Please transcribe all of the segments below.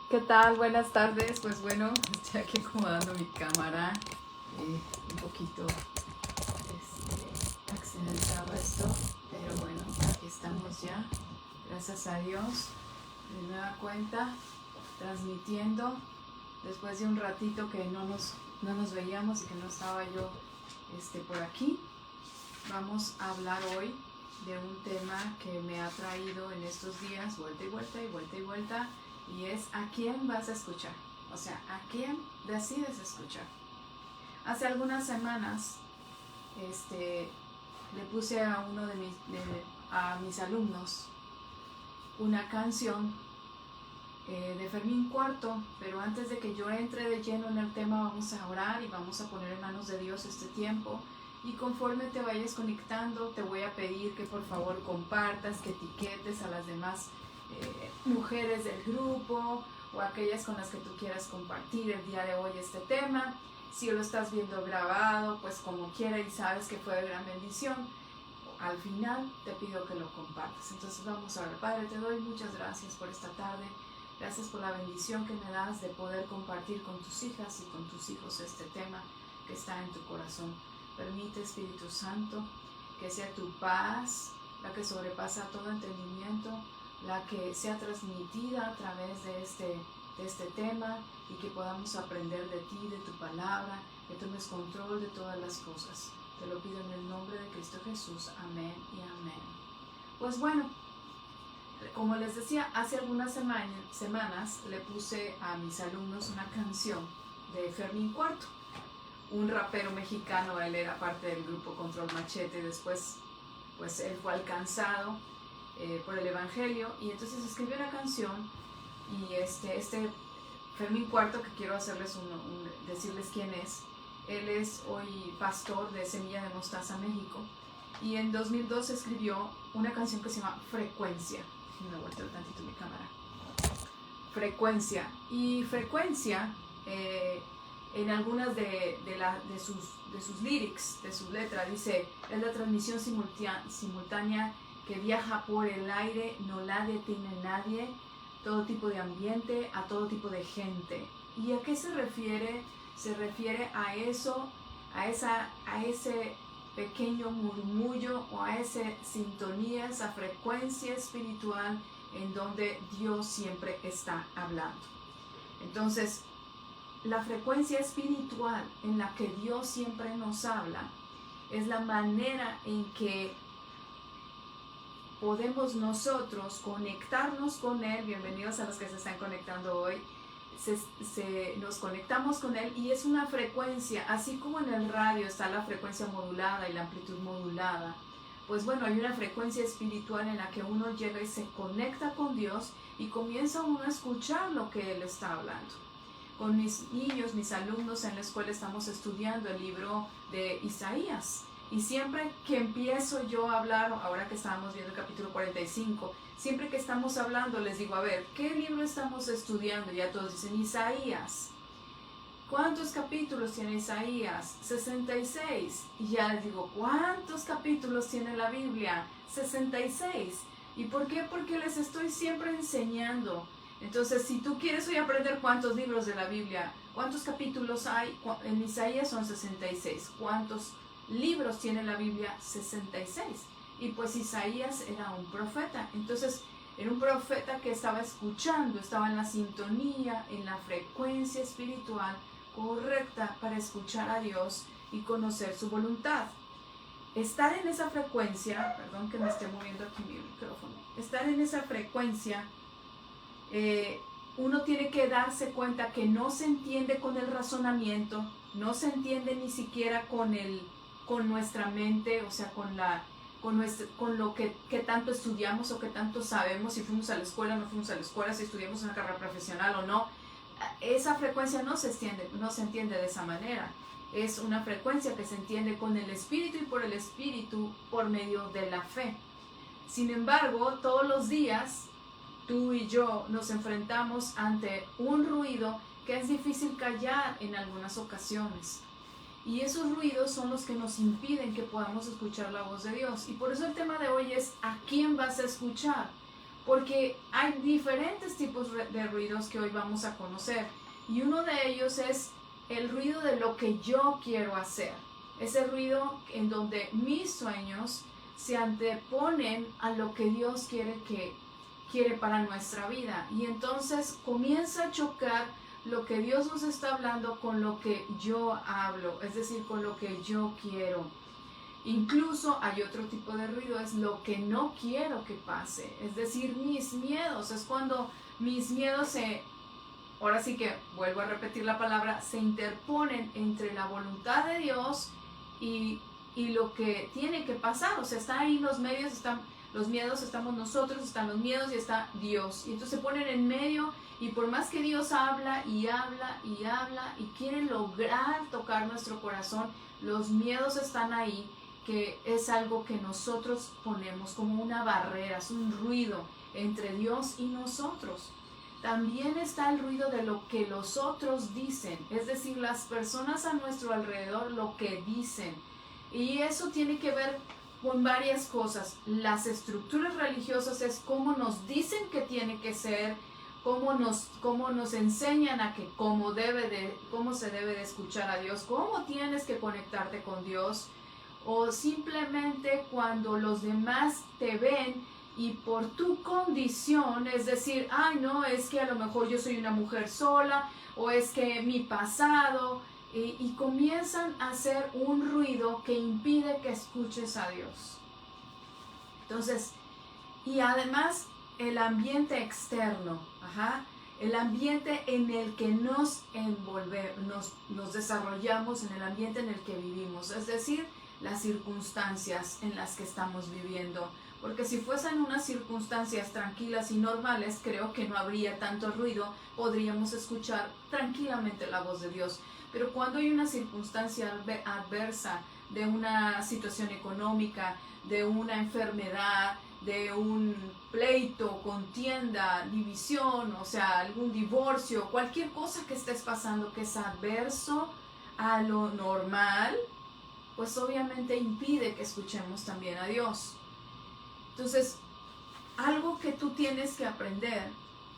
¿Qué tal? Buenas tardes. Pues bueno, estoy aquí acomodando mi cámara. Un poquito accidentado esto, pero bueno, aquí estamos ya. Gracias a Dios. De nueva cuenta, transmitiendo después de un ratito que no nos veíamos y que no estaba yo por aquí. Vamos a hablar hoy de un tema que me ha traído en estos días vuelta y vuelta y vuelta y vuelta, y es ¿a quién vas a escuchar? O sea, ¿a quién decides escuchar? Hace algunas semanas le puse a uno de mis alumnos una canción de Fermín Cuarto, pero antes de que yo entre de lleno en el tema, vamos a orar y vamos a poner en manos de Dios este tiempo. Y conforme te vayas conectando, te voy a pedir que por favor compartas, que etiquetes a las demás mujeres del grupo o aquellas con las que tú quieras compartir el día de hoy este tema. Si lo estás viendo grabado, pues como quiera y sabes que fue de gran bendición, al final te pido que lo compartas. Entonces vamos a ver. Padre, te doy muchas gracias por esta tarde. Gracias por la bendición que me das de poder compartir con tus hijas y con tus hijos este tema que está en tu corazón. Permite, Espíritu Santo, que sea tu paz, la que sobrepasa todo entendimiento, la que sea transmitida a través de este tema, y que podamos aprender de ti, de tu palabra, que tomes control de todas las cosas. Te lo pido en el nombre de Cristo Jesús. Amén y amén. Pues bueno, como les decía, hace algunas semanas le puse a mis alumnos una canción de Fermín Cuarto, un rapero mexicano. Él era parte del grupo Control Machete. Después pues él fue alcanzado por el Evangelio, y entonces escribió una canción. Y Fermín Cuarto, que quiero hacerles decirles quién es. Él es hoy pastor de Semilla de Mostaza, México, y en 2002 escribió una canción que se llama Frecuencia. Me volteo tantito mi cámara. Frecuencia. Y frecuencia, en algunas de sus lyrics, de su letra, dice: es la transmisión simultánea que viaja por el aire, no la detiene nadie, todo tipo de ambiente, a todo tipo de gente. ¿Y a qué se refiere? Se refiere a eso, a ese pequeño murmullo, o a esa sintonía, esa frecuencia espiritual en donde Dios siempre está hablando. Entonces, la frecuencia espiritual en la que Dios siempre nos habla es la manera en que podemos nosotros conectarnos con Él. Bienvenidos a los que se están conectando hoy. Nos conectamos con Él, y es una frecuencia, así como en el radio está la frecuencia modulada y la amplitud modulada. Pues bueno, hay una frecuencia espiritual en la que uno llega y se conecta con Dios, y comienza uno a escuchar lo que Él está hablando. Con mis niños, mis alumnos en la escuela, estamos estudiando el libro de Isaías. Y siempre que empiezo yo a hablar, ahora que estábamos viendo el capítulo 45, siempre que estamos hablando les digo: a ver, ¿qué libro estamos estudiando? Y ya todos dicen Isaías. ¿Cuántos capítulos tiene Isaías? 66. Y ya les digo: ¿cuántos capítulos tiene la Biblia? 66. ¿Y por qué? Porque les estoy siempre enseñando. Entonces, si tú quieres hoy aprender cuántos libros de la Biblia, cuántos capítulos hay, en Isaías son 66. ¿Cuántos libros tiene la Biblia? 66. Y pues Isaías era un profeta. Entonces, era un profeta que estaba escuchando, estaba en la sintonía, en la frecuencia espiritual correcta para escuchar a Dios y conocer su voluntad. Estar en esa frecuencia, perdón que me esté moviendo aquí mi micrófono, estar en esa frecuencia, uno tiene que darse cuenta que no se entiende con el razonamiento, no se entiende ni siquiera con nuestra mente, o sea, con lo que tanto estudiamos o que tanto sabemos, si fuimos a la escuela o no fuimos a la escuela, si estudiamos una carrera profesional o no. Esa frecuencia no se entiende de esa manera. Es una frecuencia que se entiende con el Espíritu, y por el Espíritu por medio de la fe. Sin embargo, todos los días tú y yo nos enfrentamos ante un ruido que es difícil callar en algunas ocasiones. Y esos ruidos son los que nos impiden que podamos escuchar la voz de Dios. Y por eso el tema de hoy es: ¿a quién vas a escuchar? porque hay diferentes tipos de ruidos que hoy vamos a conocer, y uno de ellos es el ruido de lo que yo quiero hacer, ese ruido en donde mis sueños se anteponen a lo que Dios quiere para nuestra vida, y entonces comienza a chocar lo que Dios nos está hablando con lo que yo hablo, es decir, con lo que yo quiero. Incluso hay otro tipo de ruido, es lo que no quiero que pase, es decir, mis miedos, es cuando mis miedos ahora sí que vuelvo a repetir la palabra, se interponen entre la voluntad de Dios y lo que tiene que pasar. O sea, están ahí los medios, están los miedos, estamos nosotros, están los miedos y está Dios. Y entonces se ponen en medio, y por más que Dios habla y habla y habla y quiere lograr tocar nuestro corazón, los miedos están ahí, que es algo que nosotros ponemos como una barrera, es un ruido entre Dios y nosotros. También está el ruido de lo que los otros dicen, es decir, las personas a nuestro alrededor, lo que dicen. Y eso tiene que ver con varias cosas. Las estructuras religiosas es cómo nos dicen que tiene que ser, cómo nos enseñan a que cómo se debe de escuchar a Dios, cómo tienes que conectarte con Dios, o simplemente cuando los demás te ven y por tu condición, es decir, ay no, es que a lo mejor yo soy una mujer sola, o es que mi pasado, y comienzan a hacer un ruido que impide que escuches a Dios. Entonces, y además el ambiente externo, el ambiente en el que nos desarrollamos, en el ambiente en el que vivimos, es decir, las circunstancias en las que estamos viviendo. Porque si fuesen unas circunstancias tranquilas y normales, creo que no habría tanto ruido, podríamos escuchar tranquilamente la voz de Dios. Pero cuando hay una circunstancia adversa, de una situación económica, de una enfermedad, de un pleito, contienda, división, o sea, algún divorcio, cualquier cosa que estés pasando que es adverso a lo normal, pues obviamente impide que escuchemos también a Dios. Entonces, algo que tú tienes que aprender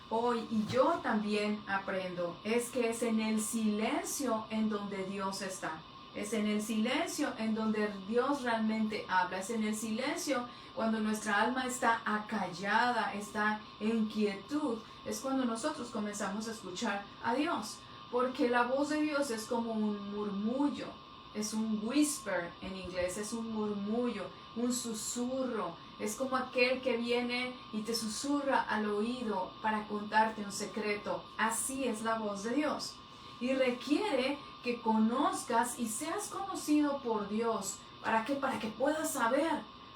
hoy, y yo también aprendo, es que es en el silencio en donde Dios está. Es en el silencio en donde Dios realmente habla. Es en el silencio cuando nuestra alma está acallada, está en quietud. Es cuando nosotros comenzamos a escuchar a Dios. Porque la voz de Dios es como un murmullo. Es un whisper en inglés, es un murmullo, un susurro. Es como aquel que viene y te susurra al oído para contarte un secreto. Así es la voz de Dios. Y requiere que conozcas y seas conocido por Dios. ¿Para qué? Para que puedas saber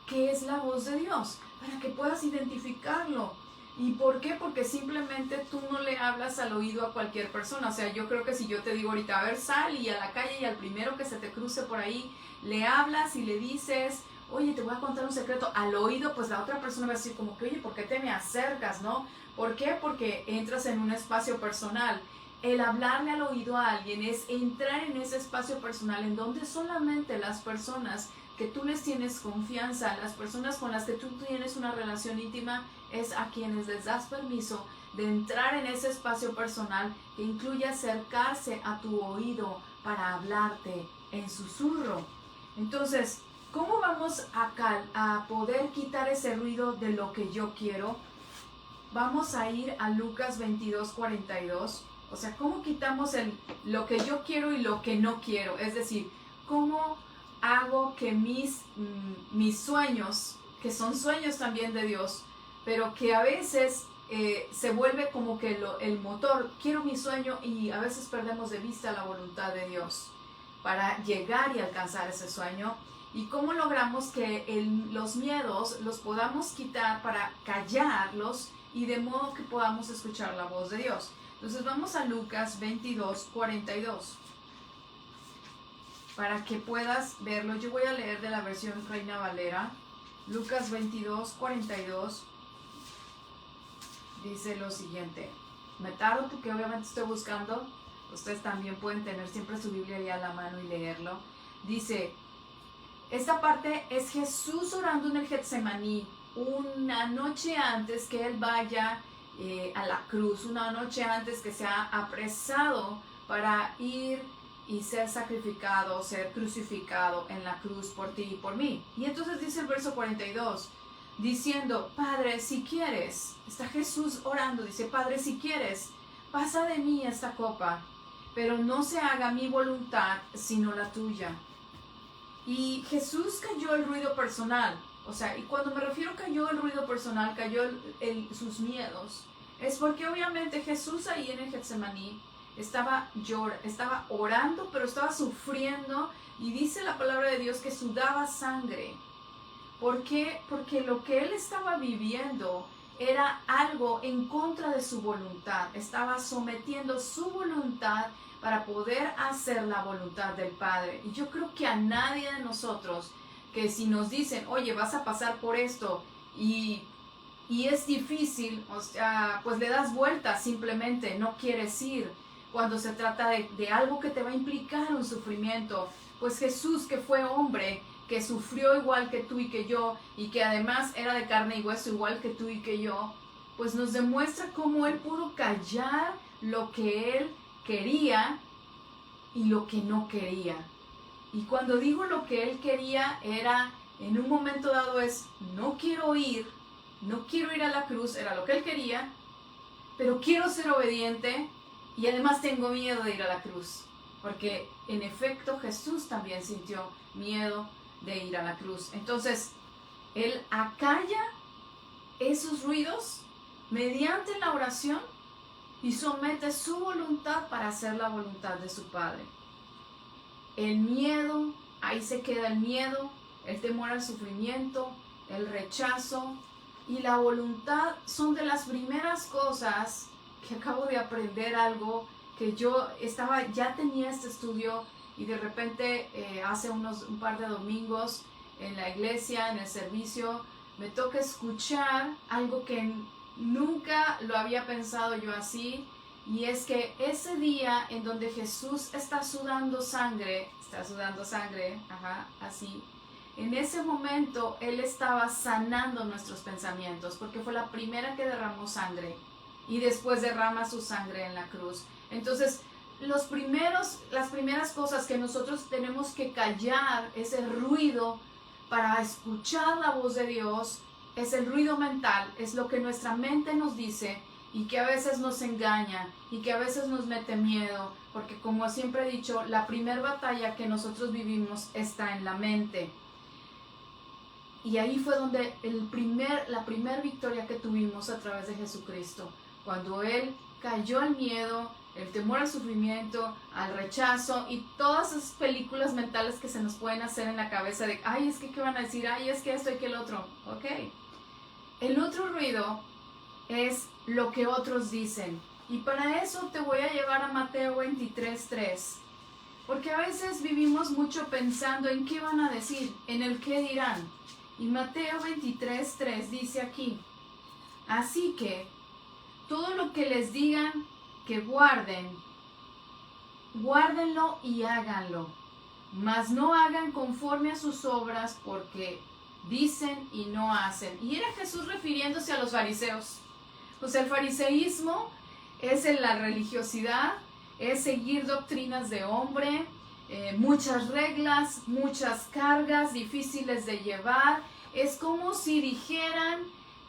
qué es la voz de Dios. Para que puedas identificarlo. ¿Y por qué? Porque simplemente tú no le hablas al oído a cualquier persona. O sea, yo creo que si yo te digo ahorita, a ver, sal y a la calle y al primero que se te cruce por ahí, le hablas y le dices, oye, te voy a contar un secreto al oído, pues la otra persona va a decir como que, oye, ¿por qué te me acercas, no? ¿Por qué? Porque entras en un espacio personal. El hablarle al oído a alguien es entrar en ese espacio personal en donde solamente las personas que tú les tienes confianza, las personas con las que tú tienes una relación íntima, es a quienes les das permiso de entrar en ese espacio personal que incluye acercarse a tu oído para hablarte en susurro. Entonces, ¿cómo vamos a poder quitar ese ruido de lo que yo quiero? Vamos a ir a Lucas 22:42. O sea, ¿cómo quitamos lo que yo quiero y lo que no quiero? Es decir, ¿cómo hago que mis sueños, que son sueños también de Dios, pero que a veces se vuelve como que el motor, quiero mi sueño, y a veces perdemos de vista la voluntad de Dios para llegar y alcanzar ese sueño? ¿Y cómo logramos que los miedos los podamos quitar para callarlos y de modo que podamos escuchar la voz de Dios? Entonces vamos a Lucas 22:42 para que puedas verlo. Yo voy a leer de la versión Reina Valera. Lucas 22:42 dice lo siguiente. Me tardo porque obviamente estoy buscando. Ustedes también pueden tener siempre su Biblia ahí a la mano y leerlo. Dice, esta parte es Jesús orando en el Getsemaní. una noche antes que Él vaya a la cruz, una noche antes que sea apresado para ir y ser sacrificado, ser crucificado en la cruz por ti y por mí. Y entonces dice el verso 42, diciendo, Padre, si quieres, está Jesús orando, dice, Padre, si quieres, pasa de mí esta copa, pero no se haga mi voluntad, sino la tuya. Y Jesús cayó el ruido personal, o sea, y cuando me refiero cayó el ruido personal, cayó sus miedos, es porque obviamente Jesús ahí en el Getsemaní estaba orando, pero estaba sufriendo, y dice la palabra de Dios que sudaba sangre. ¿Por qué? Porque lo que él estaba viviendo era algo en contra de su voluntad. Estaba sometiendo su voluntad para poder hacer la voluntad del Padre. Y yo creo que a nadie de nosotros, que si nos dicen, oye, vas a pasar por esto y es difícil, o sea, pues le das vueltas, simplemente no quieres ir. Cuando se trata de algo que te va a implicar un sufrimiento, pues Jesús, que fue hombre, que sufrió igual que tú y que yo, y que además era de carne y hueso igual que tú y que yo, pues nos demuestra cómo Él pudo callar lo que Él quería y lo que no quería. Y cuando digo lo que Él quería, era, en un momento dado es, no quiero ir a la cruz, era lo que Él quería, pero quiero ser obediente, y además tengo miedo de ir a la cruz, porque en efecto Jesús también sintió miedo de ir a la cruz. Entonces, Él acalla esos ruidos mediante la oración y somete su voluntad para hacer la voluntad de su Padre. El miedo, ahí se queda el miedo, el temor al sufrimiento, el rechazo y la voluntad son de las primeras cosas que acabo de aprender, algo que yo ya tenía este estudio, y de repente hace un par de domingos en la iglesia, en el servicio, me toca escuchar algo que nunca lo había pensado yo así, y es que ese día en donde Jesús está sudando sangre, así, en ese momento Él estaba sanando nuestros pensamientos, porque fue la primera que derramó sangre, y después derrama su sangre en la cruz. Entonces, las primeras cosas que nosotros tenemos que callar es el ruido para escuchar la voz de Dios, es el ruido mental, es lo que nuestra mente nos dice y que a veces nos engaña y que a veces nos mete miedo, porque como siempre he dicho, la primera batalla que nosotros vivimos está en la mente. Y ahí fue donde la primera victoria que tuvimos a través de Jesucristo, cuando Él cayó al miedo, el temor al sufrimiento, al rechazo y todas esas películas mentales que se nos pueden hacer en la cabeza de, ay, es que qué van a decir, ay, es que esto y que el otro. Ok. El otro ruido es lo que otros dicen. Y para eso te voy a llevar a Mateo 23:3. Porque a veces vivimos mucho pensando en qué van a decir, en el qué dirán. Y Mateo 23:3 dice aquí, así que todo lo que les digan que guárdenlo y háganlo, mas no hagan conforme a sus obras, porque dicen y no hacen. Y era Jesús refiriéndose a los fariseos. O sea, el fariseísmo es en la religiosidad, es seguir doctrinas de hombre, muchas reglas, muchas cargas difíciles de llevar. Es como si dijeran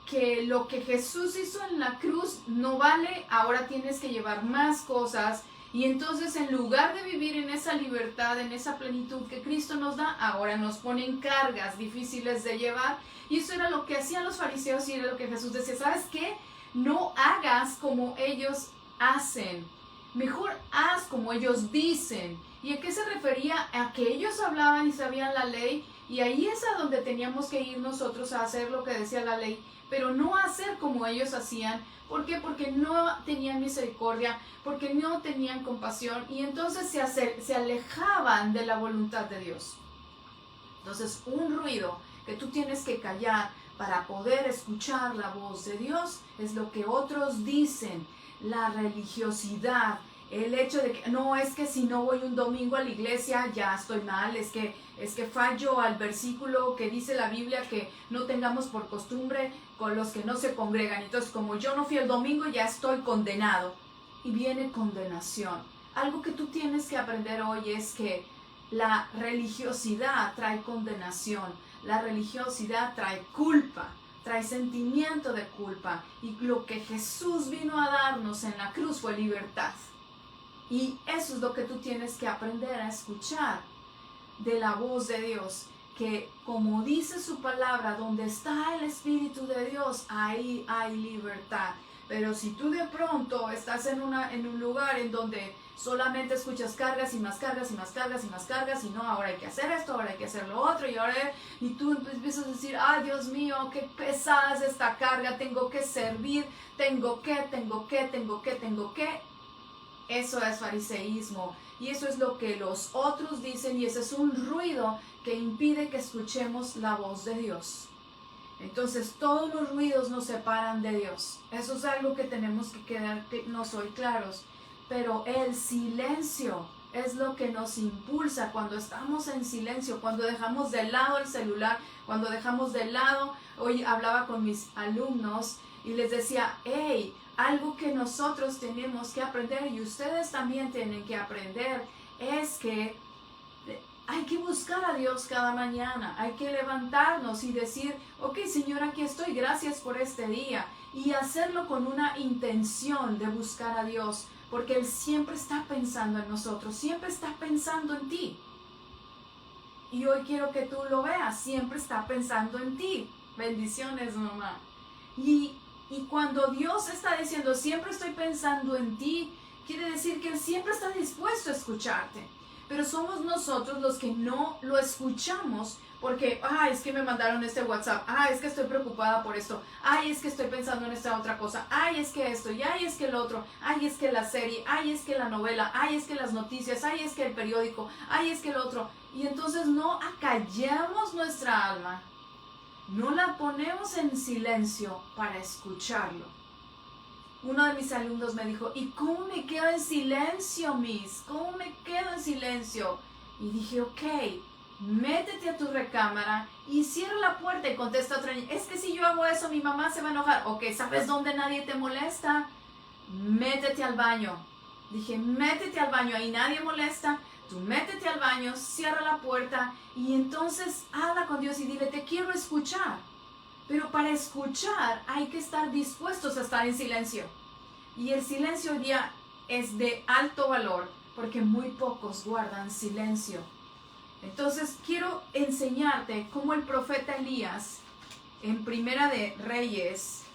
que lo que Jesús hizo en la cruz no vale, ahora tienes que llevar más cosas, y entonces en lugar de vivir en esa libertad, en esa plenitud que Cristo nos da, ahora nos ponen cargas difíciles de llevar. Y eso era lo que hacían los fariseos, y era lo que Jesús decía, ¿sabes qué? No hagas como ellos hacen, mejor haz como ellos dicen. ¿Y a qué se refería? A que ellos hablaban y sabían la ley, y ahí es a donde teníamos que ir nosotros a hacer lo que decía la ley, pero no hacer como ellos hacían. ¿Por qué? Porque no tenían misericordia, porque no tenían compasión, y entonces se alejaban de la voluntad de Dios. Entonces, un ruido que tú tienes que callar para poder escuchar la voz de Dios es lo que otros dicen, la religiosidad, el hecho de que, no, es que si no voy un domingo a la iglesia ya estoy mal, es que fallo al versículo que dice la Biblia que no tengamos por costumbre con los que no se congregan. Entonces, como yo no fui el domingo, ya estoy condenado. Y viene condenación. Algo que tú tienes que aprender hoy es que la religiosidad trae condenación, la religiosidad trae culpa, trae sentimiento de culpa, y lo que Jesús vino a darnos en la cruz fue libertad. Y eso es lo que tú tienes que aprender a escuchar de la voz de Dios, que como dice su palabra, donde está el Espíritu de Dios, ahí hay libertad. Pero si tú de pronto estás en un lugar en donde solamente escuchas cargas y más cargas y más cargas y más cargas, y no, ahora hay que hacer esto, ahora hay que hacer lo otro, y tú empiezas a decir, ay Dios mío, qué pesada es esta carga, tengo que servir, tengo que, eso es fariseísmo, y eso es lo que los otros dicen, y ese es un ruido que impide que escuchemos la voz de Dios. Entonces todos los ruidos nos separan de Dios. Eso es algo que tenemos que quedarnos hoy claros. Pero el silencio es lo que nos impulsa cuando estamos en silencio, cuando dejamos de lado el celular, cuando dejamos de lado. Hoy hablaba con mis alumnos y les decía, hey, algo que nosotros tenemos que aprender y ustedes también tienen que aprender es que hay que buscar a Dios cada mañana, hay que levantarnos y decir, ok Señor, aquí estoy, gracias por este día, y hacerlo con una intención de buscar a Dios, porque Él siempre está pensando en nosotros, siempre está pensando en ti. Y hoy quiero que tú lo veas, siempre está pensando en ti. Bendiciones, mamá. Y cuando Dios está diciendo, siempre estoy pensando en ti, quiere decir que Él siempre está dispuesto a escucharte. Pero somos nosotros los que no lo escuchamos porque, es que me mandaron este WhatsApp, es que estoy preocupada por esto, es que estoy pensando en esta otra cosa, es que esto, y es que el otro, es que la serie, es que la novela, es que las noticias, es que el periódico, es que el otro. Y entonces no acallamos nuestra alma, no la ponemos en silencio para escucharlo. Uno de mis alumnos me dijo, ¿y cómo me quedo en silencio, Miss? ¿Cómo me quedo en silencio? Y dije, ok, métete a tu recámara y cierra la puerta y contesta otra niña. Es que si yo hago eso, mi mamá se va a enojar. Ok, ¿sabes dónde nadie te molesta? Métete al baño. Dije, métete al baño, ahí nadie molesta. Tú métete al baño, cierra la puerta y entonces habla con Dios y dile, te quiero escuchar. Pero para escuchar hay que estar dispuestos a estar en silencio. Y el silencio hoy día es de alto valor porque muy pocos guardan silencio. Entonces quiero enseñarte cómo el profeta Elías en Primera de Reyes,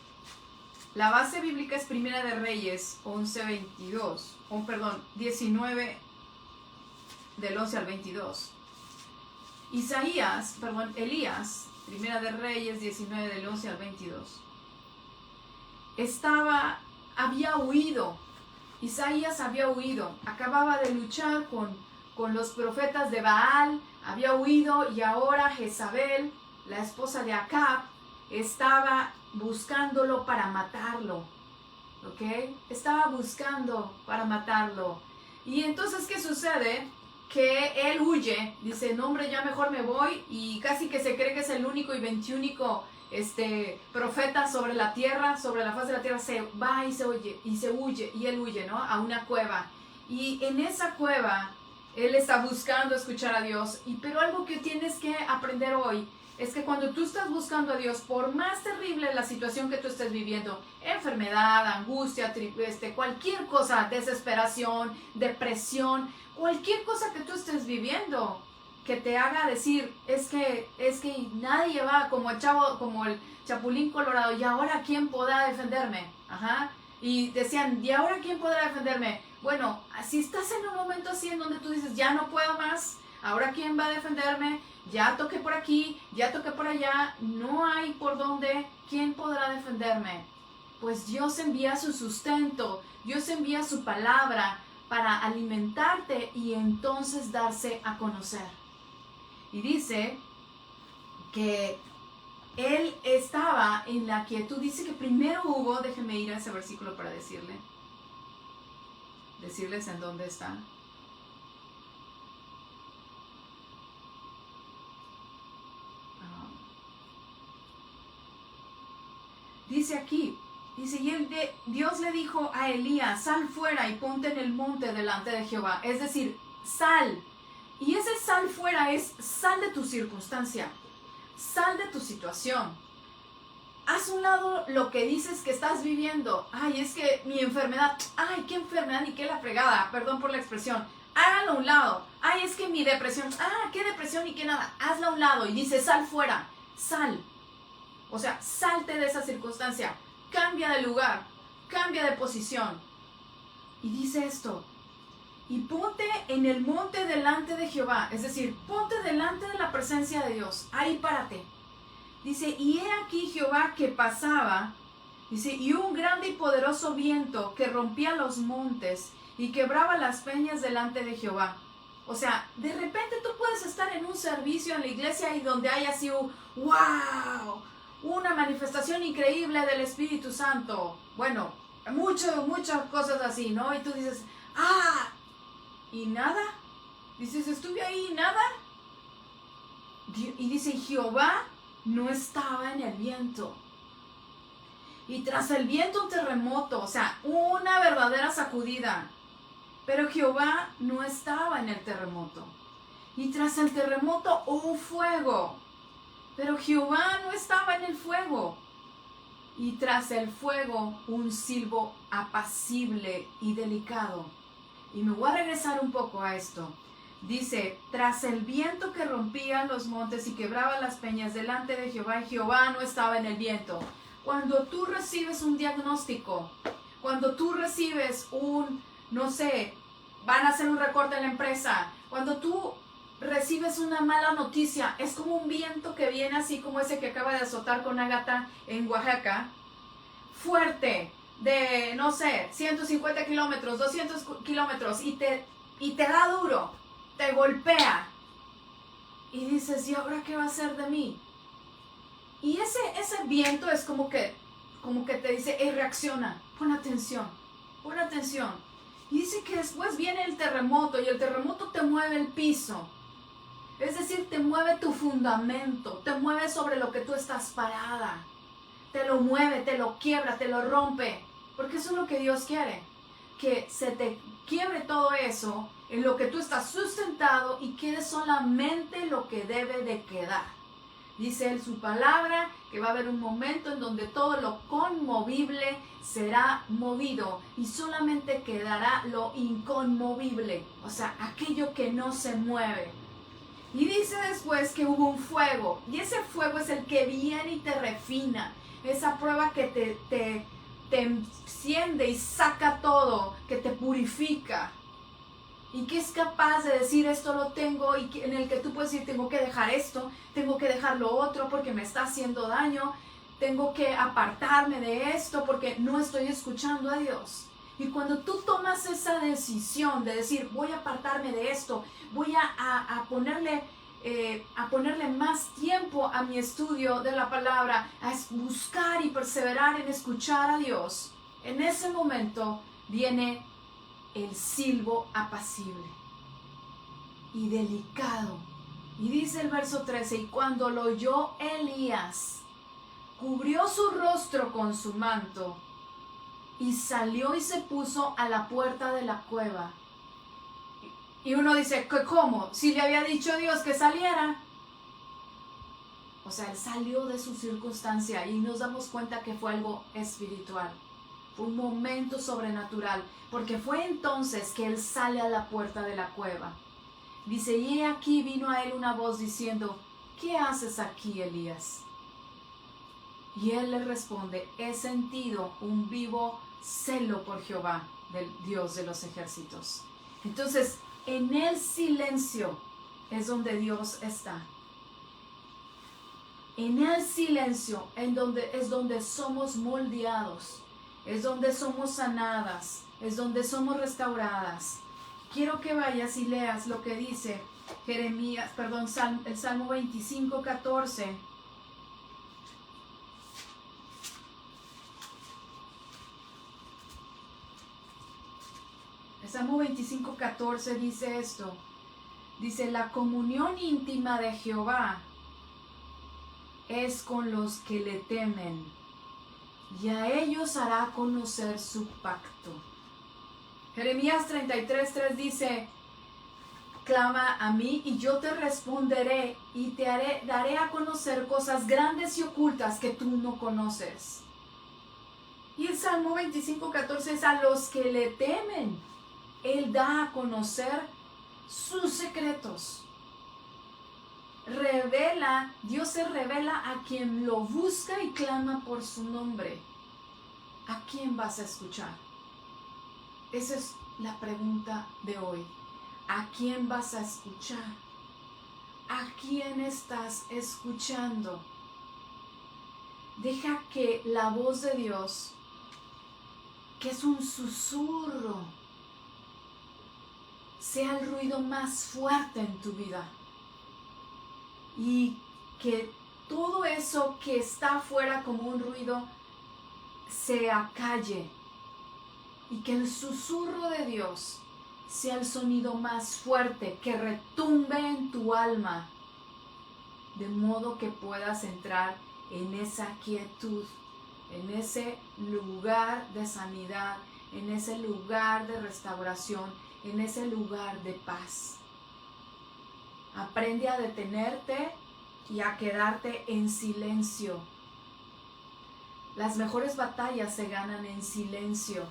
la base bíblica es Primera de Reyes 19 del 11 al 22. Elías, Primera de Reyes 19 del 11 al 22. Había huido, Isaías había huido, acababa de luchar con los profetas de Baal, había huido y ahora Jezabel, la esposa de Acab, estaba buscándolo para matarlo, ¿ok? Estaba buscando para matarlo. Y entonces, ¿qué sucede? Que él huye, dice, no hombre, ya mejor me voy, y casi que se cree que es el único y 21 profeta sobre la tierra, sobre la faz de la tierra, se va y él huye, ¿no? A una cueva. Y en esa cueva, él está buscando escuchar a Dios, pero algo que tienes que aprender hoy es que cuando tú estás buscando a Dios, por más terrible la situación que tú estés viviendo, enfermedad, angustia, cualquier cosa, desesperación, depresión, cualquier cosa que tú estés viviendo que te haga decir, es que nadie va como el Chapulín Colorado, y ahora ¿quién podrá defenderme? Y decían, ¿y ahora quién podrá defenderme? Bueno, si estás en un momento así en donde tú dices, ya no puedo más, ahora ¿quién va a defenderme? Ya toqué por aquí, ya toqué por allá, no hay por dónde, ¿quién podrá defenderme? Pues Dios envía su sustento, Dios envía su palabra para alimentarte y entonces darse a conocer. Y dice que él estaba en la quietud, dice que primero hubo, déjenme ir a ese versículo para decirle, decirles en dónde está. Dice aquí, dice, y Dios le dijo a Elías, sal fuera y ponte en el monte delante de Jehová. Es decir, sal. Y ese sal fuera es, sal de tu circunstancia, sal de tu situación. Haz a un lado lo que dices que estás viviendo. Ay, es que mi enfermedad, ay, qué enfermedad ni qué la fregada, perdón por la expresión. Hágalo a un lado. Ay, es que mi depresión, qué depresión ni qué nada. Hazla a un lado y dice, sal fuera, sal. O sea, salte de esa circunstancia, cambia de lugar, cambia de posición. Y dice esto, y ponte en el monte delante de Jehová, es decir, ponte delante de la presencia de Dios, ahí párate. Dice, y he aquí Jehová que pasaba, dice, y un grande y poderoso viento que rompía los montes y quebraba las peñas delante de Jehová. O sea, de repente tú puedes estar en un servicio en la iglesia y donde hay así un wow, una manifestación increíble del Espíritu Santo. Bueno, muchas cosas así, ¿no? Y tú dices, ¿y nada? Dices, estuve ahí y nada. Y dice, Jehová no estaba en el viento. Y tras el viento un terremoto, o sea, una verdadera sacudida. Pero Jehová no estaba en el terremoto. Y tras el terremoto un fuego. Pero Jehová no estaba en el fuego. Y tras el fuego un silbo apacible y delicado. Y me voy a regresar un poco a esto. Dice, tras el viento que rompía los montes y quebraba las peñas delante de Jehová, y Jehová no estaba en el viento. Cuando tú recibes un diagnóstico, cuando tú recibes no sé, van a hacer un recorte en la empresa, cuando tú recibes una mala noticia, es como un viento que viene así como ese que acaba de azotar con Ágata en Oaxaca, fuerte, de, no sé, 150 kilómetros, 200 kilómetros, y te da duro, te golpea, y dices, ¿y ahora qué va a hacer de mí? Y ese viento es como que te dice, hey, reacciona, pon atención, pon atención. Y dice que después viene el terremoto, y el terremoto te mueve el piso. Es decir, te mueve tu fundamento, te mueve sobre lo que tú estás parada. Te lo mueve, te lo quiebra, te lo rompe. Porque eso es lo que Dios quiere. Que se te quiebre todo eso en lo que tú estás sustentado y quede solamente lo que debe de quedar. Dice él su palabra que va a haber un momento en donde todo lo conmovible será movido y solamente quedará lo inconmovible. O sea, aquello que no se mueve. Y dice después que hubo un fuego, y ese fuego es el que viene y te refina, esa prueba que te enciende y saca todo, que te purifica, y que es capaz de decir esto lo tengo, y en el que tú puedes decir tengo que dejar esto, tengo que dejar lo otro porque me está haciendo daño, tengo que apartarme de esto porque no estoy escuchando a Dios. Y cuando tú tomas esa decisión de decir, voy a apartarme de esto, voy a ponerle más tiempo a mi estudio de la palabra, a buscar y perseverar en escuchar a Dios, en ese momento viene el silbo apacible y delicado. Y dice el verso 13, y cuando lo oyó Elías, cubrió su rostro con su manto, y salió y se puso a la puerta de la cueva. Y uno dice, ¿cómo? Si le había dicho a Dios que saliera. O sea, él salió de su circunstancia y nos damos cuenta que fue algo espiritual. Fue un momento sobrenatural, porque fue entonces que él sale a la puerta de la cueva. Dice, y aquí vino a él una voz diciendo, ¿qué haces aquí, Elías? Y él le responde, he sentido un vivo celo por Jehová, del Dios de los ejércitos. Entonces, en el silencio es donde Dios está. En el silencio es donde somos moldeados, es donde somos sanadas, es donde somos restauradas. Quiero que vayas y leas lo que dice el Salmo 25, 14. El Salmo 25:14 dice esto. Dice, la comunión íntima de Jehová es con los que le temen, y a ellos hará conocer su pacto. Jeremías 33:3 dice, clama a mí y yo te responderé y daré a conocer cosas grandes y ocultas que tú no conoces. Y el Salmo 25:14 es a los que le temen. Él da a conocer sus secretos. Dios se revela a quien lo busca y clama por su nombre. ¿A quién vas a escuchar? Esa es la pregunta de hoy. ¿A quién vas a escuchar? ¿A quién estás escuchando? Deja que la voz de Dios, que es un susurro, sea el ruido más fuerte en tu vida. Y que todo eso que está afuera como un ruido se acalle. Y que el susurro de Dios sea el sonido más fuerte que retumbe en tu alma, de modo que puedas entrar en esa quietud, en ese lugar de sanidad, en ese lugar de restauración, en ese lugar de paz. Aprende a detenerte y a quedarte en silencio. Las mejores batallas se ganan en silencio.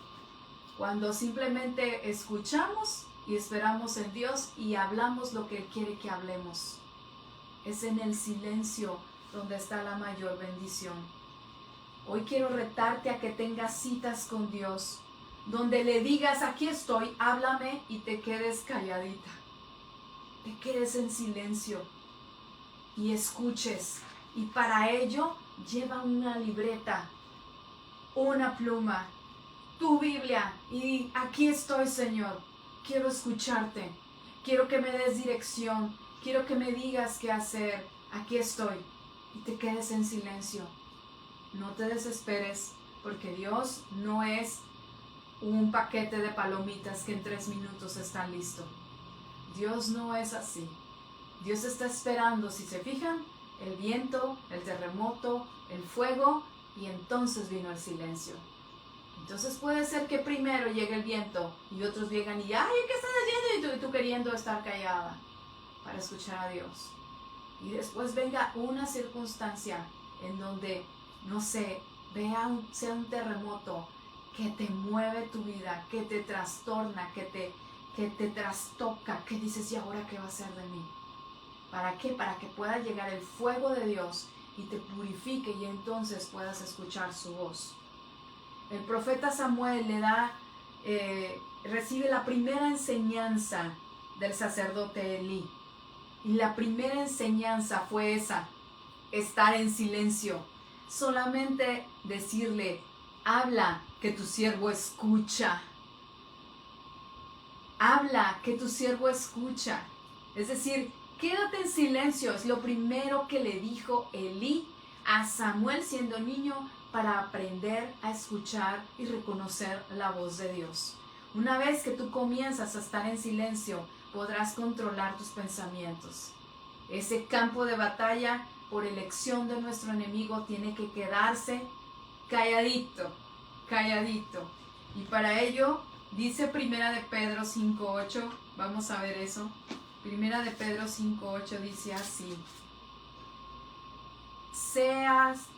Cuando simplemente escuchamos y esperamos en Dios y hablamos lo que Él quiere que hablemos. Es en el silencio donde está la mayor bendición. Hoy quiero retarte a que tengas citas con Dios, donde le digas, aquí estoy, háblame, y te quedes calladita. Te quedes en silencio y escuches. Y para ello lleva una libreta, una pluma, tu Biblia, y aquí estoy, Señor. Quiero escucharte, quiero que me des dirección, quiero que me digas qué hacer. Aquí estoy. Y te quedes en silencio. No te desesperes, porque Dios no es un paquete de palomitas que en 3 minutos están listo. Dios no es así. Dios está esperando, si se fijan, el viento, el terremoto, el fuego, y entonces vino el silencio. Entonces puede ser que primero llegue el viento y otros llegan y ¡ay, qué estás haciendo! Y tú queriendo estar callada para escuchar a Dios. Y después venga una circunstancia en donde, no sé, sea un terremoto que te mueve tu vida, que te trastorna, que te trastoca, que dices, ¿y ahora qué va a ser de mí? ¿Para qué? Para que pueda llegar el fuego de Dios y te purifique y entonces puedas escuchar su voz. El profeta Samuel recibe la primera enseñanza del sacerdote Elí. Y la primera enseñanza fue esa, estar en silencio. Solamente decirle, habla, que tu siervo escucha. Habla, que tu siervo escucha. Es decir, quédate en silencio. Es lo primero que le dijo Elí a Samuel siendo niño, para aprender a escuchar y reconocer la voz de Dios. Una vez que tú comienzas a estar en silencio, podrás controlar tus pensamientos. Ese campo de batalla, por elección de nuestro enemigo, tiene que quedarse calladito, calladito. Y para ello, dice Primera de Pedro 5:8, vamos a ver eso. Primera de Pedro 5:8 dice así: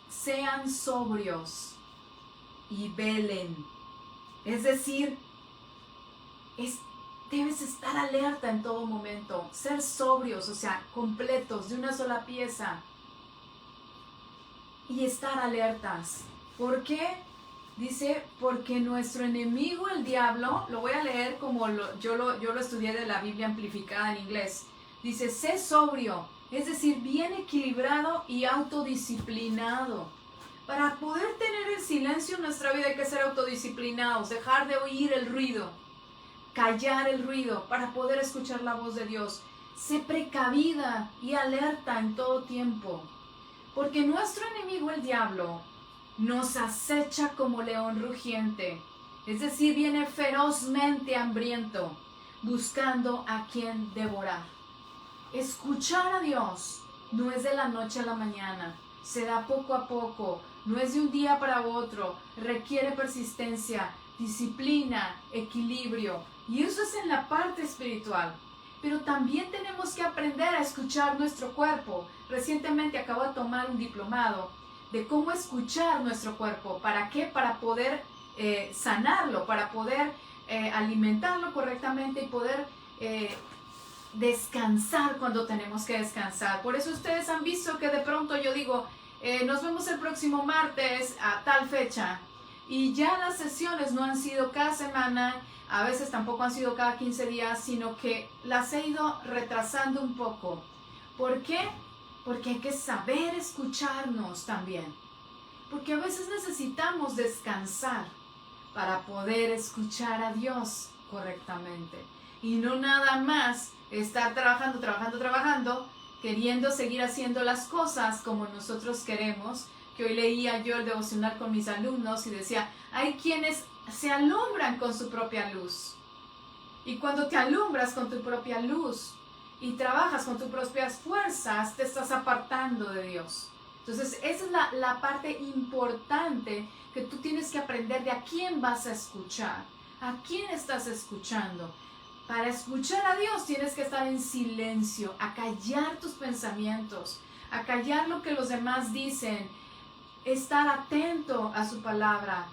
sean sobrios y velen. Es decir, debes estar alerta en todo momento, ser sobrios, o sea, completos, de una sola pieza, y estar alertas. ¿Por qué? Dice, porque nuestro enemigo, el diablo, lo voy a leer como yo lo estudié de la Biblia amplificada en inglés. Dice, sé sobrio, es decir, bien equilibrado y autodisciplinado. Para poder tener el silencio en nuestra vida hay que ser autodisciplinados, dejar de oír el ruido, callar el ruido para poder escuchar la voz de Dios. Sé precavida y alerta en todo tiempo, porque nuestro enemigo, el diablo, nos acecha como león rugiente. Es decir, viene ferozmente hambriento, buscando a quien devorar. Escuchar a Dios no es de la noche a la mañana, se da poco a poco, no es de un día para otro, requiere persistencia, disciplina, equilibrio, y eso es en la parte espiritual. Pero también tenemos que aprender a escuchar nuestro cuerpo. Recientemente acabo de tomar un diplomado de cómo escuchar nuestro cuerpo. ¿Para qué? Para poder sanarlo, para poder alimentarlo correctamente y poder descansar cuando tenemos que descansar. Por eso ustedes han visto que de pronto yo digo, nos vemos el próximo martes a tal fecha. Y ya las sesiones no han sido cada semana, a veces tampoco han sido cada 15 días, sino que las he ido retrasando un poco. ¿Por qué? Porque hay que saber escucharnos también. Porque a veces necesitamos descansar para poder escuchar a Dios correctamente. Y no nada más estar trabajando, queriendo seguir haciendo las cosas como nosotros queremos. Que hoy leía yo el devocional con mis alumnos y decía, hay quienes se alumbran con su propia luz. Y cuando te alumbras con tu propia luz y trabajas con tus propias fuerzas, te estás apartando de Dios. Entonces, esa es la parte importante que tú tienes que aprender de a quién vas a escuchar, a quién estás escuchando. Para escuchar a Dios tienes que estar en silencio, a callar tus pensamientos, a callar lo que los demás dicen, estar atento a su palabra,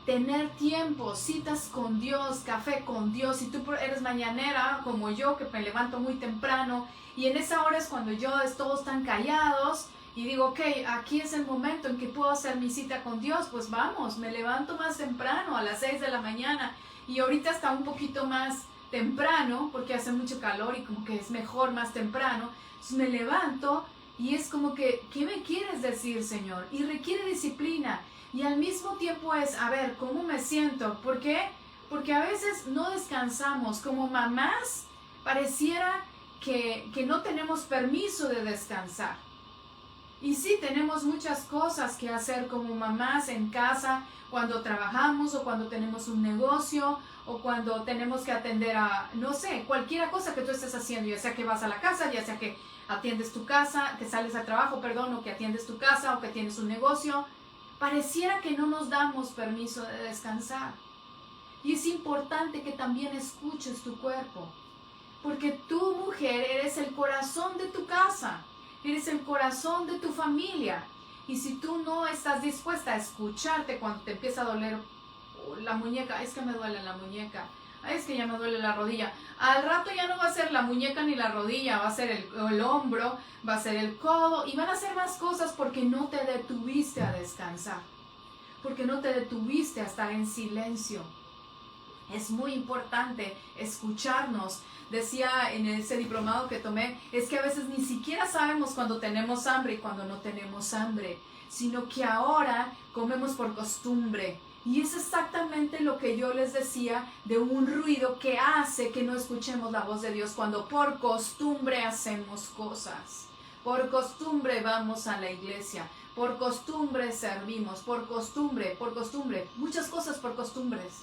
tener tiempo, citas con Dios, café con Dios. Si tú eres mañanera como yo, que me levanto muy temprano, y en esa hora es cuando todos están callados, y digo, ok, aquí es el momento en que puedo hacer mi cita con Dios, pues vamos, me levanto más temprano, a las 6 de la mañana, y ahorita está un poquito más temprano, porque hace mucho calor y como que es mejor más temprano, entonces me levanto, y es como que, ¿qué me quieres decir, Señor? Y requiere disciplina. Y al mismo tiempo es, a ver, ¿cómo me siento? ¿Por qué? Porque a veces no descansamos. Como mamás, pareciera que no tenemos permiso de descansar. Y sí, tenemos muchas cosas que hacer como mamás en casa, cuando trabajamos o cuando tenemos un negocio o cuando tenemos que atender a, no sé, cualquier cosa que tú estés haciendo, ya sea que vas a la casa, ya sea que atiendes tu casa, que sales al trabajo, perdón, o que atiendes tu casa o que tienes un negocio. Pareciera que no nos damos permiso de descansar. Y es importante que también escuches tu cuerpo, porque tú, mujer, eres el corazón de tu casa, eres el corazón de tu familia. Y si tú no estás dispuesta a escucharte cuando te empieza a doler la muñeca, es que me duele la muñeca, es que ya me duele la rodilla, al rato ya no va a ser la muñeca ni la rodilla, va a ser el hombro, va a ser el codo, y van a ser más cosas porque no te detuviste a descansar, porque no te detuviste a estar en silencio. Es muy importante escucharnos. Decía en ese diplomado que tomé, es que a veces ni siquiera sabemos cuando tenemos hambre y cuando no tenemos hambre, sino que ahora comemos por costumbre. Y es exactamente lo que yo les decía de un ruido que hace que no escuchemos la voz de Dios cuando por costumbre hacemos cosas. Por costumbre vamos a la iglesia, por costumbre servimos, por costumbre, muchas cosas por costumbres.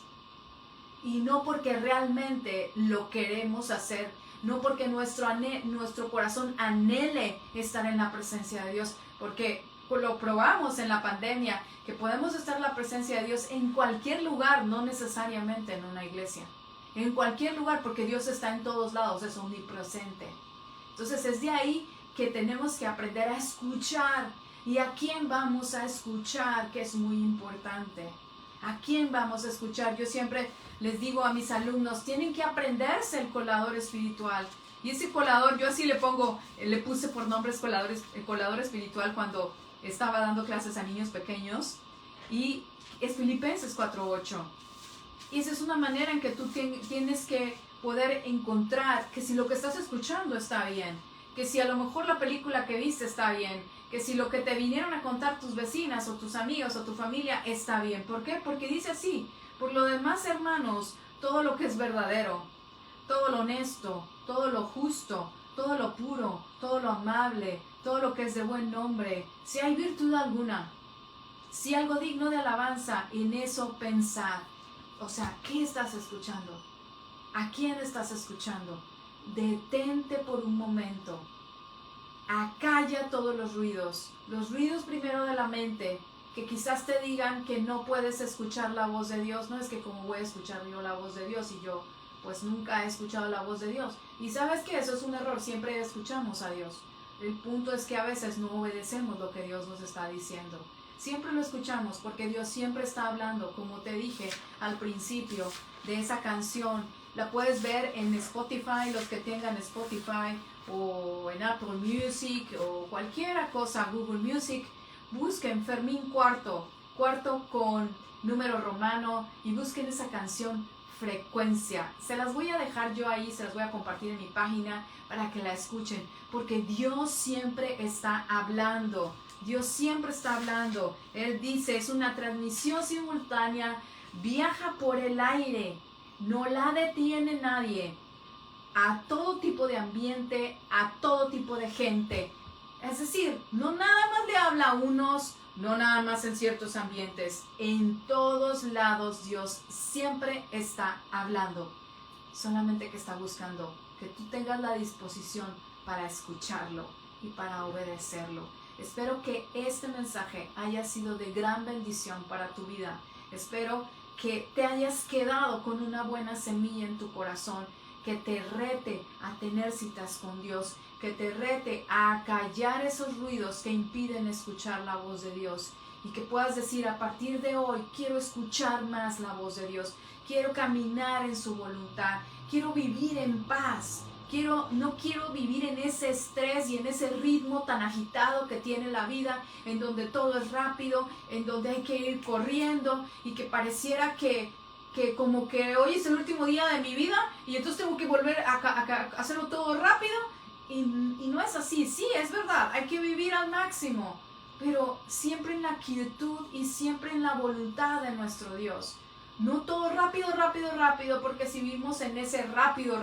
Y no porque realmente lo queremos hacer, no porque nuestro corazón anhele estar en la presencia de Dios, porque lo probamos en la pandemia, que podemos estar en la presencia de Dios en cualquier lugar, no necesariamente en una iglesia, en cualquier lugar, porque Dios está en todos lados, es omnipresente. Entonces es de ahí que tenemos que aprender a escuchar. ¿Y a quién vamos a escuchar? Que es muy importante. ¿A quién vamos a escuchar? Yo siempre les digo a mis alumnos, tienen que aprenderse el colador espiritual. Y ese colador, yo así le puse por nombre el colador espiritual cuando estaba dando clases a niños pequeños. Y es Filipenses 4:8. Y esa es una manera en que tú tienes que poder encontrar que si lo que estás escuchando está bien, que si a lo mejor la película que viste está bien, que si lo que te vinieron a contar tus vecinas o tus amigos o tu familia está bien. ¿Por qué? Porque dice así, por lo demás, hermanos, todo lo que es verdadero, todo lo honesto, todo lo justo, todo lo puro, todo lo amable, todo lo que es de buen nombre, si hay virtud alguna, Si algo digno de alabanza, en eso pensad. O sea, ¿qué estás escuchando? ¿A quién estás escuchando? Detente por un momento. Acalla todos los ruidos primero de la mente, que quizás te digan que no puedes escuchar la voz de Dios. No es que como voy a escuchar yo la voz de Dios y yo pues nunca he escuchado la voz de Dios. Y sabes que eso es un error, siempre escuchamos a Dios. El punto es que a veces no obedecemos lo que Dios nos está diciendo. Siempre lo escuchamos porque Dios siempre está hablando, como te dije al principio de esa canción. La puedes ver en Spotify, los que tengan Spotify, o en Apple Music, o cualquier cosa, Google Music. Busquen Fermín Cuarto con número romano, y busquen esa canción Frecuencia. Se las voy a dejar yo ahí, se las voy a compartir en mi página para que la escuchen, porque Dios siempre está hablando. Dios siempre está hablando. Él dice, es una transmisión simultánea, viaja por el aire, no la detiene nadie, a todo tipo de ambiente, a todo tipo de gente. Es decir, no nada más le habla a unos, no nada más en ciertos ambientes. En todos lados Dios siempre está hablando. Solamente que está buscando que tú tengas la disposición para escucharlo y para obedecerlo. Espero que este mensaje haya sido de gran bendición para tu vida. Espero que te hayas quedado con una buena semilla en tu corazón, que te rete a tener citas con Dios, que te rete a callar esos ruidos que impiden escuchar la voz de Dios, y que puedas decir, a partir de hoy quiero escuchar más la voz de Dios, quiero caminar en su voluntad, quiero vivir en paz, no quiero vivir en ese estrés y en ese ritmo tan agitado que tiene la vida, en donde todo es rápido, en donde hay que ir corriendo, y que pareciera que como que hoy es el último día de mi vida y entonces tengo que volver a hacerlo todo rápido, y no es así. Sí, es verdad, hay que vivir al máximo, pero siempre en la quietud y siempre en la voluntad de nuestro Dios. No todo rápido, porque si vivimos en ese rápido,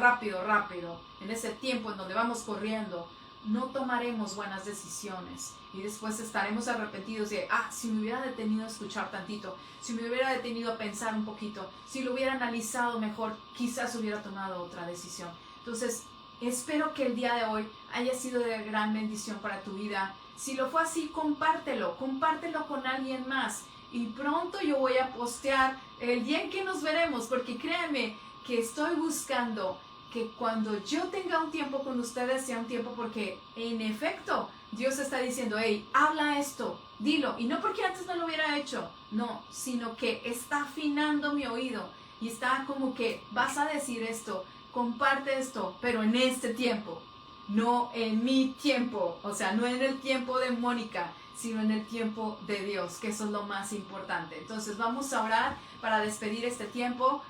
en ese tiempo en donde vamos corriendo, no tomaremos buenas decisiones y después estaremos arrepentidos de, si me hubiera detenido a escuchar tantito, si me hubiera detenido a pensar un poquito, si lo hubiera analizado mejor, quizás hubiera tomado otra decisión. Entonces, espero que el día de hoy haya sido de gran bendición para tu vida. Si lo fue así, compártelo con alguien más. Y pronto yo voy a postear el día en que nos veremos, porque créanme que estoy buscando que cuando yo tenga un tiempo con ustedes sea un tiempo, porque en efecto Dios está diciendo, hey, habla esto, dilo, y no porque antes no lo hubiera hecho, no, sino que está afinando mi oído y está como que vas a decir esto, comparte esto, pero en este tiempo, no en mi tiempo, o sea, no en el tiempo de Mónica, sino en el tiempo de Dios, que eso es lo más importante. Entonces vamos a orar para despedir este tiempo,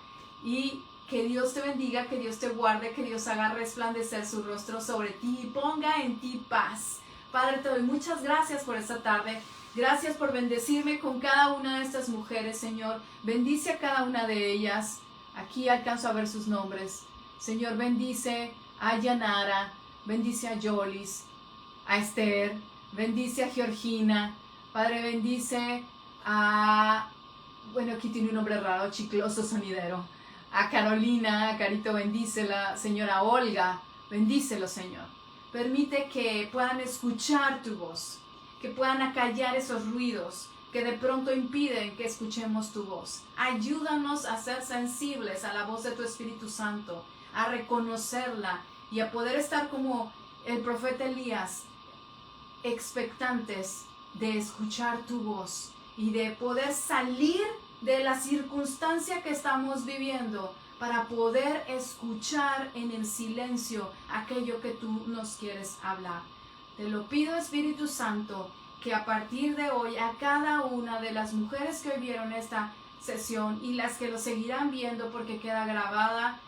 y que Dios te bendiga, que Dios te guarde, que Dios haga resplandecer su rostro sobre ti y ponga en ti paz. Padre, te doy muchas gracias por esta tarde. Gracias por bendecirme con cada una de estas mujeres, Señor. Bendice a cada una de ellas. Aquí alcanzo a ver sus nombres. Señor, bendice a Yanara, bendice a Yolis, a Esther, bendice a Georgina. Padre, bendice a... Bueno, aquí tiene un nombre raro, Chicloso Sonidero. A Carolina, Carito, bendícela. Señora Olga, bendícelo, Señor. Permite que puedan escuchar tu voz, que puedan acallar esos ruidos que de pronto impiden que escuchemos tu voz. Ayúdanos a ser sensibles a la voz de tu Espíritu Santo, a reconocerla y a poder estar como el profeta Elías, expectantes de escuchar tu voz y de poder salir de la circunstancia que estamos viviendo para poder escuchar en el silencio aquello que tú nos quieres hablar. Te lo pido, Espíritu Santo, que a partir de hoy a cada una de las mujeres que hoy vieron esta sesión y las que lo seguirán viendo porque queda grabada,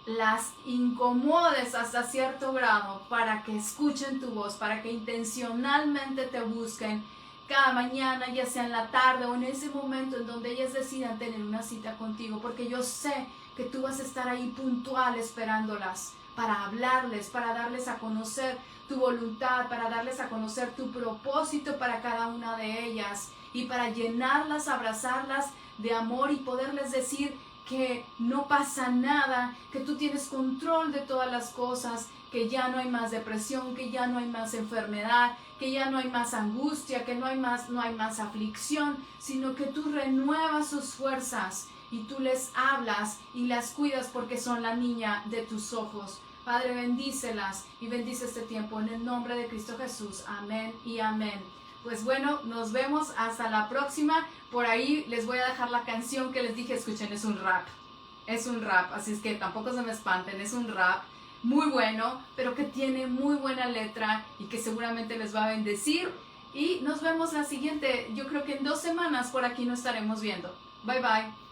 las incomodes hasta cierto grado para que escuchen tu voz, para que intencionalmente te busquen cada mañana, ya sea en la tarde o en ese momento en donde ellas decidan tener una cita contigo, porque yo sé que tú vas a estar ahí puntual esperándolas para hablarles, para darles a conocer tu voluntad, para darles a conocer tu propósito para cada una de ellas, y para llenarlas, abrazarlas de amor y poderles decir que no pasa nada, que tú tienes control de todas las cosas, que ya no hay más depresión, que ya no hay más enfermedad, que ya no hay más angustia, que no hay más aflicción, sino que tú renuevas sus fuerzas y tú les hablas y las cuidas porque son la niña de tus ojos. Padre, bendícelas y bendice este tiempo en el nombre de Cristo Jesús. Amén y amén. Pues bueno, nos vemos hasta la próxima. Por ahí les voy a dejar la canción que les dije, escuchen, es un rap. Es un rap, así es que tampoco se me espanten, es un rap muy bueno, pero que tiene muy buena letra y que seguramente les va a bendecir. Y nos vemos la siguiente, yo creo que en 2 semanas por aquí nos estaremos viendo. Bye bye.